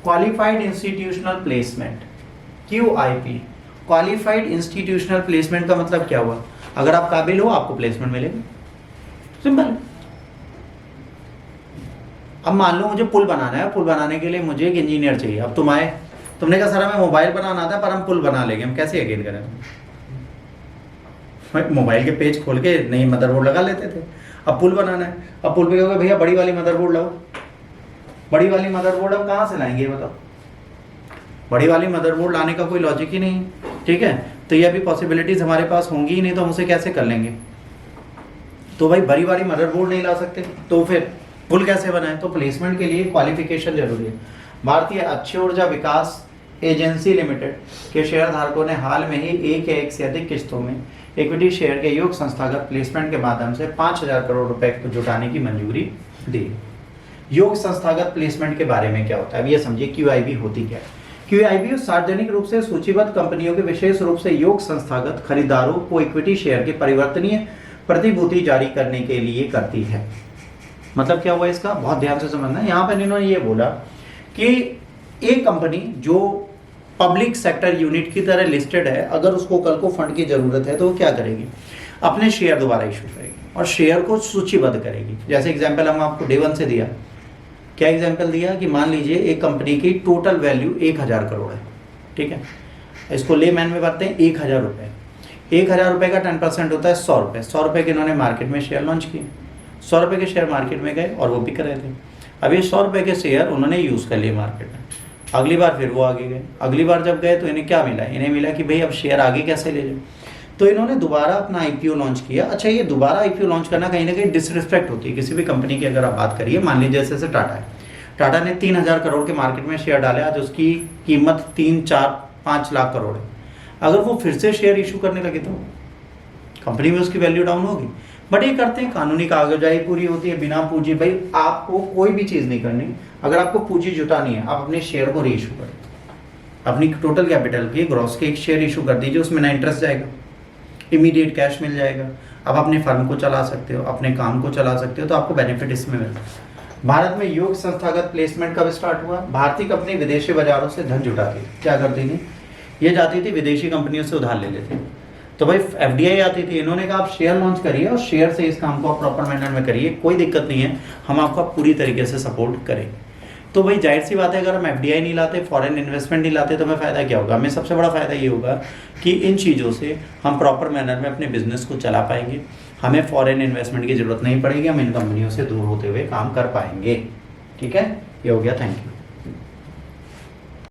Qualified institutional placement, QIP, qualified institutional placement का मतलब क्या हुआ? अगर आप काबिल हो आपको प्लेसमेंट मिलेगी, सिंपल। अब मान लो मुझे पुल बनाना है, पुल बनाने के लिए मुझे एक इंजीनियर चाहिए। अब तुम आए, तुमने कहा सर हमें मोबाइल बनाना आता है पर हम पुल बना लेंगे, हम कैसे यकीन करें? मोबाइल के पेज खोल के नई मदरबोर्ड लगा लेते थे। अब पुल बनाना है, अब पुल पे कहोगे भैया बड़ी वाली मदरबोर्ड लाओ। बड़ी वाली मदरबोर्ड अब कहाँ से लाएंगे ये बताओ? बड़ी वाली मदरबोर्ड लाने का कोई लॉजिक ही नहीं, ठीक है। तो ये अभी पॉसिबिलिटीज हमारे पास होंगी ही नहीं, तो हम उसे कैसे कर लेंगे? तो भाई बड़ी वाली मदरबोर्ड नहीं ला सकते तो फिर पुल कैसे बनाए? तो प्लेसमेंट के लिए क्वालिफिकेशन जरूरी है। भारतीय अक्षय ऊर्जा विकास एजेंसी लिमिटेड के शेयर धारकों ने हाल में ही एक या एक से अधिक किस्तों में इक्विटी शेयर के योग संस्थागत प्लेसमेंट के माध्यम से 5,000 करोड़ रुपए को जुटाने की मंजूरी दी। योग संस्थागत प्लेसमेंट के बारे में क्या होता है, अब ये समझिए QIP होती क्या है। QIP सार्वजनिक रूप से सूचीबद्ध कंपनियों के विशेष रूप से योग संस्थागत खरीदारों को इक्विटी शेयर के परिवर्तनीय प्रतिभूति जारी करने के लिए करती है। मतलब क्या हुआ इसका, बहुत ध्यान से समझना है। यहाँ पर इन्होंने ये बोला कि एक कंपनी जो पब्लिक सेक्टर यूनिट की तरह लिस्टेड है, अगर उसको कल को फंड की जरूरत है तो वो क्या करेगी? अपने शेयर दोबारा इशू करेगी और शेयर को सूचीबद्ध करेगी। जैसे एग्जांपल हम आपको डे 1 से दिया, क्या एग्जांपल दिया कि मान लीजिए एक कंपनी की टोटल वैल्यू 1,000 करोड़ है, ठीक है। इसको ले मैन में बांटते हैं 1,000 रुपये। 1,000 रुपये का 10% होता है 100 रुपये। 100 रुपये के इन्होंने मार्केट में शेयर लॉन्च किए, 100 रुपये के शेयर मार्केट में गए और वो बिक रहे थे। अब ये 100 रुपये के शेयर उन्होंने यूज़ कर लिए मार्केट में। अगली बार फिर वो आगे गए, अगली बार जब गए तो इन्हें क्या मिला? इन्हें मिला कि भाई अब शेयर आगे कैसे ले जाए, तो इन्होंने दोबारा अपना IPO लॉन्च किया। अच्छा, ये दोबारा IPO लॉन्च करना कहीं ना कहीं डिसरिस्पेक्ट होती है किसी भी कंपनी की। अगर आप बात करिए, मान लीजिए जैसे टाटा है, टाटा ने 3,000 करोड़ के मार्केट में शेयर डाले, आज उसकी कीमत 3, 4, 5 लाख करोड़ है। अगर वो फिर से शेयर इशू करने लगे तो कंपनी में उसकी वैल्यू डाउन होगी। बट ये करते हैं, कानूनी कागजाई पूरी होती है, बिना पूंजी। भाई आपको कोई भी चीज़ नहीं करनी, अगर आपको पूंजी जुटानी है आप अपने शेयर को री इशू करें। अपनी टोटल कैपिटल की ग्रॉस के एक शेयर इशू कर दीजिए, उसमें ना इंटरेस्ट जाएगा, इमीडिएट कैश मिल जाएगा। आप अपने फर्म को चला सकते हो, अपने काम को चला सकते हो, तो आपको बेनिफिट इसमें मिलता है। भारत में योग संस्थागत प्लेसमेंट कब स्टार्ट हुआ? भारतीय कंपनी विदेशी बाजारों से धन जुटाती, क्या करती थी? ये जाती थी विदेशी कंपनियों से उधार ले लेती। तो भाई FDI आती थी, इन्होंने कहा आप शेयर लॉन्च करिए और शेयर से इस काम को आप प्रॉपर मैनर में करिए, कोई दिक्कत नहीं है, हम आपको पूरी तरीके से सपोर्ट करेंगे। तो भाई जाहिर सी बात है, अगर हम FDI नहीं लाते, फॉरेन इन्वेस्टमेंट नहीं लाते, तो हमें फ़ायदा क्या होगा? हमें सबसे बड़ा फ़ायदा ये होगा कि इन चीज़ों से हम प्रॉपर मैनर में अपने बिजनेस को चला पाएंगे, हमें फॉरेन इन्वेस्टमेंट की ज़रूरत नहीं पड़ेगी, हम इन कंपनियों से दूर होते हुए काम कर पाएंगे। ठीक है, ये हो गया, थैंक यू।